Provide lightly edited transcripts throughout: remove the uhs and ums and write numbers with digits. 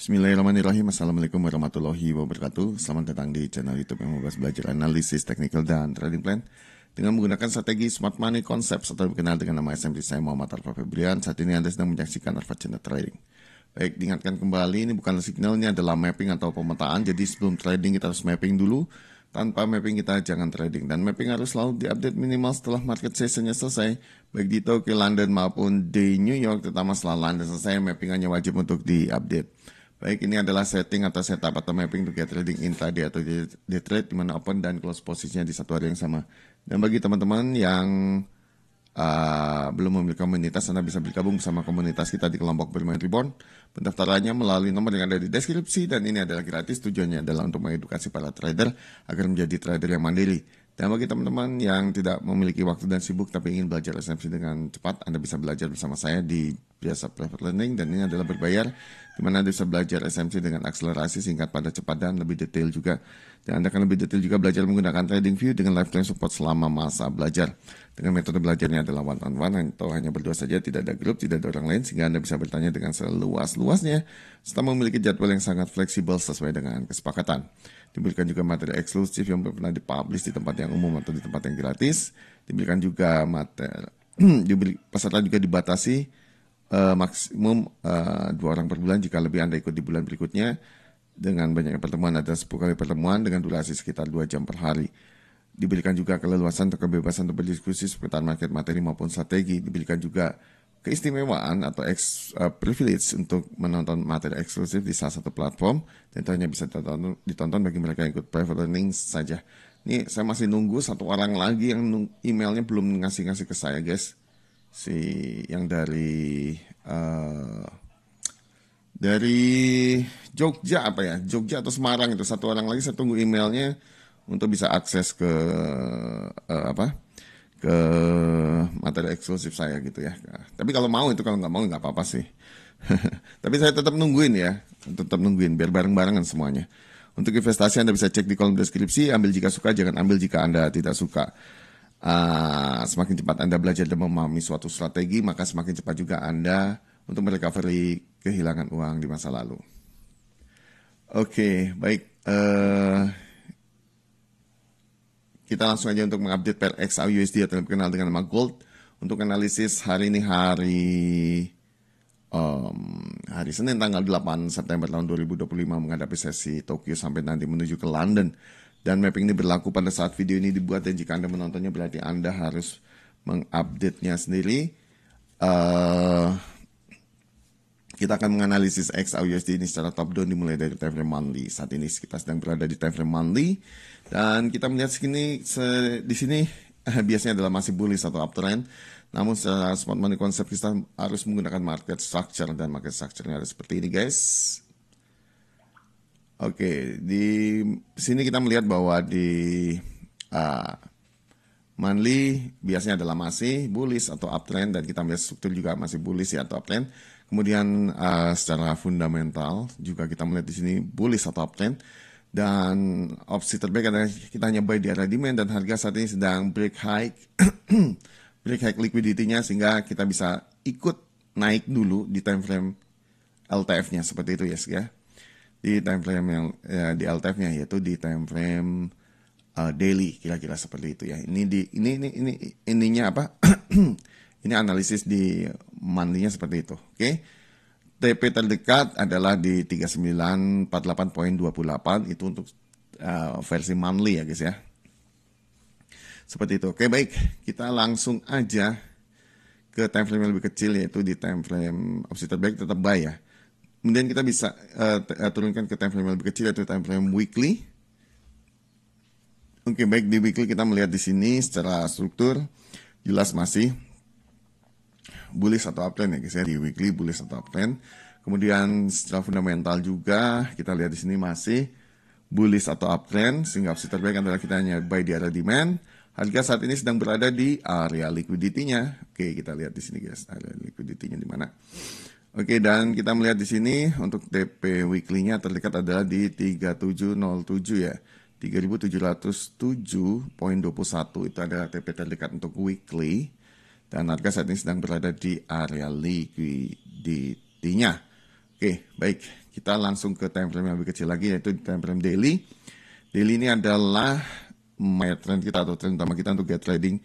Bismillahirrahmanirrahim. Assalamualaikum warahmatullahi wabarakatuh. Selamat datang di channel YouTube yang membahas belajar analisis teknikal dan trading plan dengan menggunakan strategi Smart Money Concepts atau dikenal dengan nama SMT. Saya Muhammad Arfa Febrian. Saat ini Anda sedang menyaksikan Arfa Channel Trading. Baik, diingatkan kembali, ini bukan signal, ini adalah mapping atau pemetaan. Jadi sebelum trading kita harus mapping dulu. Tanpa mapping kita jangan trading. Dan mapping harus selalu diupdate minimal setelah market sessionnya selesai. Baik di Tokyo, London maupun di New York. Terutama setelah London selesai, mappingannya wajib untuk diupdate. Baik, ini adalah setting atau setup atau mapping untuk trading intraday atau day trade, di mana open dan close posisinya di satu hari yang sama. Dan bagi teman-teman yang belum memiliki komunitas, Anda bisa bergabung bersama komunitas kita di kelompok bermain reborn. Pendaftarannya melalui nomor yang ada di deskripsi, dan ini adalah gratis. Tujuannya adalah untuk mengedukasi para trader agar menjadi trader yang mandiri. Dan bagi teman-teman yang tidak memiliki waktu dan sibuk tapi ingin belajar SMC dengan cepat, Anda bisa belajar bersama saya di Biasa Private Learning, dan ini adalah berbayar, di mana Anda bisa belajar SMC dengan akselerasi singkat, pada cepat, dan lebih detail juga. Dan Anda akan lebih detail juga belajar menggunakan trading view dengan lifetime support selama masa belajar. Dengan metode belajarnya adalah one on one atau hanya berdua saja, tidak ada grup, tidak ada orang lain, sehingga Anda bisa bertanya dengan seluas-luasnya serta memiliki jadwal yang sangat fleksibel sesuai dengan kesepakatan. Diberikan juga materi eksklusif yang belum pernah dipublish di tempat yang umum atau di tempat yang gratis. Diberikan juga materi, peserta juga dibatasi maksimum 2 orang per bulan. Jika lebih Anda ikut di bulan berikutnya. Dengan banyaknya pertemuan, ada 10 kali pertemuan dengan durasi sekitar 2 jam per hari. Diberikan juga keleluasan atau kebebasan untuk berdiskusi seputar market, materi maupun strategi. Diberikan juga keistimewaan atau privilege untuk menonton materi eksklusif di salah satu platform, dan itu hanya bisa ditonton bagi mereka yang ikut private learning saja. Ini saya masih nunggu satu orang lagi yang emailnya belum ngasih ke saya, guys. Si yang dari Jogja Jogja atau Semarang, itu satu orang lagi. Saya tunggu emailnya untuk bisa akses ke ke materi eksklusif saya gitu ya. Tapi kalau mau itu, kalau nggak mau nggak apa-apa sih. Tapi saya tetap nungguin biar bareng-barengan semuanya. Untuk investasi Anda bisa cek di kolom deskripsi. Ambil jika suka, jangan ambil jika Anda tidak suka. Semakin cepat Anda belajar dan memahami suatu strategi, maka semakin cepat juga Anda untuk merecovery kehilangan uang di masa lalu. Oke, baik. Kita langsung aja untuk mengupdate pair XAUUSD atau yang dikenal dengan nama Gold. Untuk analisis hari ini hari Senin tanggal 8 September tahun 2025 menghadapi sesi Tokyo sampai nanti menuju ke London. Dan mapping ini berlaku pada saat video ini dibuat, dan jika Anda menontonnya berarti Anda harus mengupdate-nya sendiri. Kita akan menganalisis XAUUSD ini secara top down dimulai dari time frame monthly. Saat ini kita sedang berada di time frame monthly, dan kita melihat di sini biasanya adalah masih bullish atau uptrend. Namun secara smart money concept kita harus menggunakan market structure, dan market structure-nya ada seperti ini, guys. Oke, di sini kita melihat bahwa di monthly biasanya adalah masih bullish atau uptrend, dan kita melihat struktur juga masih bullish atau uptrend. Kemudian secara fundamental juga kita melihat di sini bullish atau uptrend, dan opsi terbaik adalah kita hanya buy di area demand, dan harga saat ini sedang break high liquidity-nya, sehingga kita bisa ikut naik dulu di time frame LTF-nya seperti itu, yes ya. Di time frame yang di LTF-nya, yaitu di time frame daily, kira-kira seperti itu ya. Ininya apa? Ini analisis di monthly-nya seperti itu. Oke. TP terdekat adalah di 3948.28, itu untuk versi monthly ya, guys ya. Seperti itu. Oke, baik. Kita langsung aja ke time frame yang lebih kecil, yaitu di time frame opsi terbaik tetap buy ya. Kemudian kita bisa turunkan ke time frame yang lebih kecil, yaitu time frame weekly. Oke, baik, di weekly kita melihat di sini secara struktur jelas masih bullish atau uptrend ya, guys ya. Di weekly bullish atau uptrend. Kemudian secara fundamental juga kita lihat di sini masih bullish atau uptrend, sehingga opsi terbaik adalah kita hanya buy di area demand. Harga saat ini sedang berada di area liquidity-nya. Oke, kita lihat di sini, guys, area liquidity-nya di mana. Oke, dan kita melihat di sini untuk TP weekly-nya terdekat adalah di 3707 ya. 3707.21 itu adalah TP terdekat untuk weekly. Dan harga saat ini sedang berada di area liquidity-nya. Oke, baik. Kita langsung ke time frame yang lebih kecil lagi, yaitu di time frame daily. Daily ini adalah trend kita atau trend utama kita untuk get trading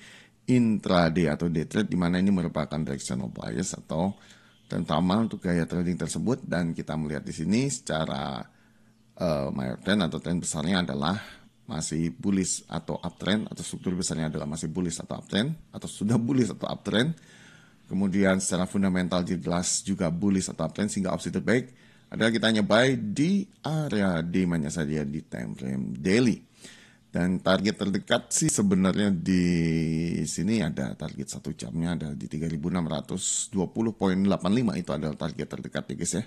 intraday atau day trade, di mana ini merupakan directional bias atau trend utama untuk gaya trading tersebut. Dan kita melihat di sini secara trend atau trend besarnya adalah masih bullish atau uptrend, atau struktur besarnya adalah masih bullish atau uptrend, atau sudah bullish atau uptrend. Kemudian secara fundamental jelas juga bullish atau uptrend, sehingga opsi terbaik adalah kita hanya buy di area demand-nya saja di time frame daily. Dan target terdekat sih sebenarnya di sini ada target 1 jamnya ada di 3620.85, itu adalah target terdekat ya guys ya.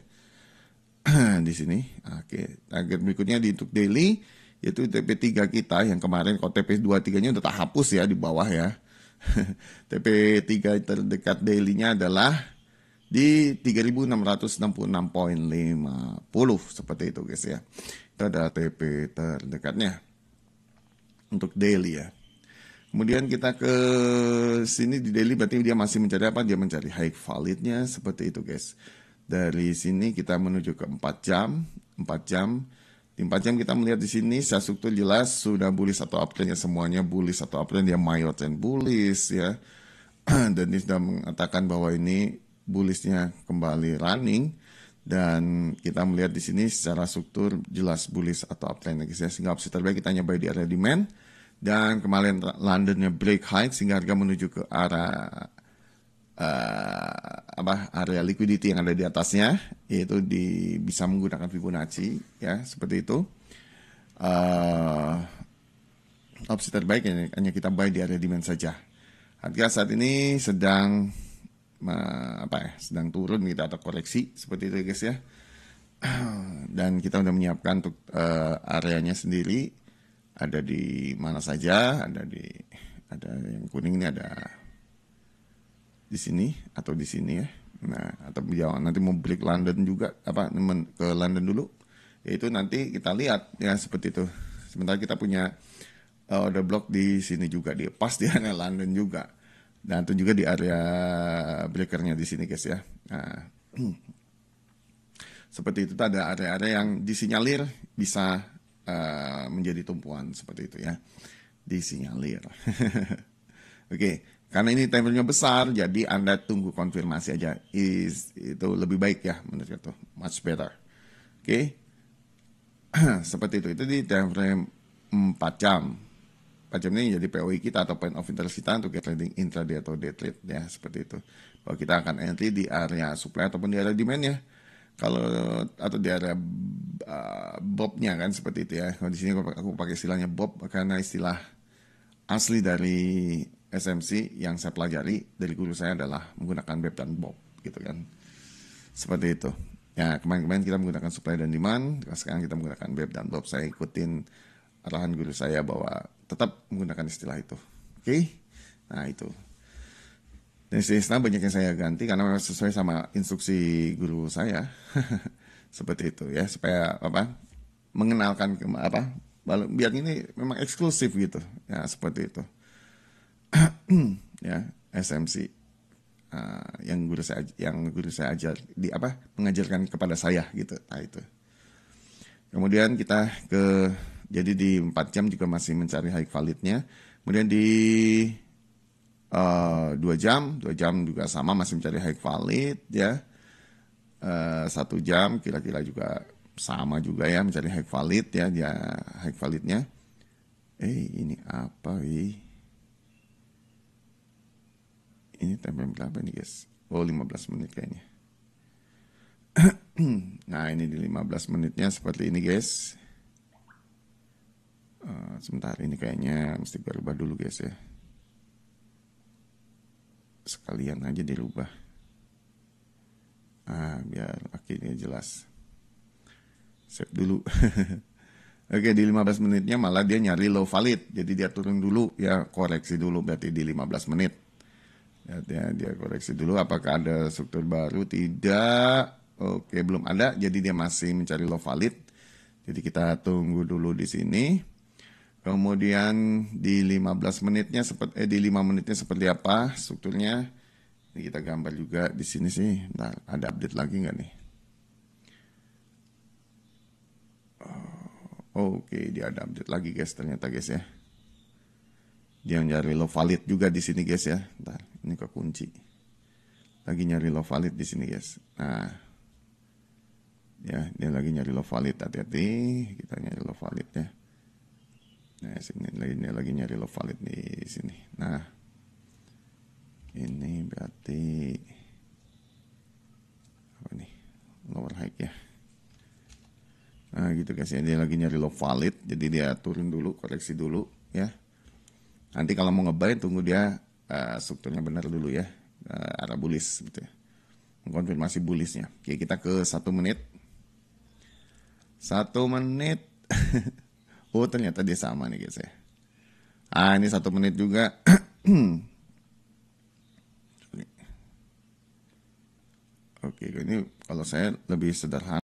Di sini. Oke, target berikutnya di untuk daily yaitu TP3 kita yang kemarin, kalau TP23-nya udah tak hapus ya di bawah ya. TP3 terdekat daily-nya adalah di 3666.50 seperti itu guys ya. Itu adalah TP terdekatnya untuk daily ya. Kemudian kita ke sini di daily, berarti dia masih mencari apa? Dia mencari high validnya seperti itu guys. Dari sini kita menuju ke 4 jam. Di 4 jam kita melihat di sini secara struktur jelas sudah bullish atau uptrend ya, semuanya bullish atau uptrend ya, mayor trend bullish ya. Dan ini sudah mengatakan bahwa ini bullishnya kembali running, dan kita melihat di sini secara struktur jelas bullish atau uptrend ya, sehingga opsi terbaik kita hanya buy di area demand. Dan kemarin Londonnya break high sehingga harga menuju ke arah area liquidity yang ada di atasnya, yaitu bisa menggunakan Fibonacci ya, seperti itu. Opsi terbaik hanya kita buy di area demand saja. Harga saat ini sedang sedang turun kita atau koreksi seperti itu guys ya. Dan kita sudah menyiapkan untuk areanya sendiri, ada di mana saja, ada yang kuning ini, ada di sini atau di sini ya. Nah, atau nanti mau break London juga, ke London dulu, yaitu nanti kita lihat ya seperti itu. Sementara kita punya order block di sini juga, di pas di area London juga, dan itu juga di area breakernya di sini guys ya. Nah, seperti itu, ada area-area yang disinyalir bisa menjadi tumpuan seperti itu ya, disinyalir. Oke, karena ini timernya besar, jadi Anda tunggu konfirmasi aja. Itu lebih baik ya menurut itu, much better. Oke, seperti itu. Itu di time frame 4 jam. 4 jam ini jadi POI kita atau point of interest kita untuk trading intraday atau day trade ya, seperti itu. Bahwa kita akan entry di area supply ataupun di area demand ya. Atau di area Bob-nya kan, seperti itu ya. Kalau di sini aku pakai istilahnya Bob karena istilah asli dari SMC yang saya pelajari dari guru saya adalah menggunakan Bob dan Bob gitu kan. Seperti itu. Ya, kemarin kita menggunakan supply dan demand, sekarang kita menggunakan Bob dan Bob. Saya ikutin arahan guru saya bahwa tetap menggunakan istilah itu. Oke? Nah, itu. Dan istilah banyak yang saya ganti karena memang sesuai sama instruksi guru saya. Seperti itu ya, supaya mengenalkan biar ini memang eksklusif gitu. Ya, seperti itu. Ya, SMC yang guru saya ajar mengajarkan kepada saya gitu. Nah, itu. Kemudian kita jadi di 4 jam juga masih mencari high validnya. Kemudian di 2 jam juga sama, masih mencari high valid ya. 1 jam kira-kira juga sama juga ya, mencari high valid ya, dia high validnya. Ini apa ini time berapa nih guys? 15 menit kayaknya. Nah, ini di 15 menitnya seperti ini guys. Sebentar, ini kayaknya mesti berubah dulu guys ya. Sekalian aja dirubah. Biar akhirnya jelas. Save dulu. Oke, di 15 menitnya malah dia nyari low valid. Jadi dia turun dulu ya, koreksi dulu berarti di 15 menit. Ya, dia koreksi dulu apakah ada struktur baru, tidak. Oke, belum ada, jadi dia masih mencari low valid. Jadi kita tunggu dulu di sini. Kemudian di 15 menitnya di 5 menitnya seperti apa strukturnya? Ini kita gambar juga di sini sih. Nah, ada update lagi nggak nih? Oke, dia ada update lagi guys ternyata guys ya. Dia nyari low valid juga di sini guys ya. Bentar, ini kekunci. Lagi nyari low valid di sini guys. Nah, ya dia lagi nyari low valid. Hati-hati, kita nyari low valid ya. Nah, sini lagi nyari low valid di sini. Nah, ini berarti apa nih? Lower high ya. Nah, gitu guys ya. Dia lagi nyari low valid, jadi dia turun dulu, koreksi dulu ya. Nanti kalau mau nge-buy tunggu dia strukturnya benar dulu ya. Arah bullish gitu ya. Mengkonfirmasi bullishnya. Oke, kita ke 1 menit. 1 menit. Oh, ternyata dia sama nih guys ya. Ini 1 menit juga. Oke, ini kalau saya lebih sederhana.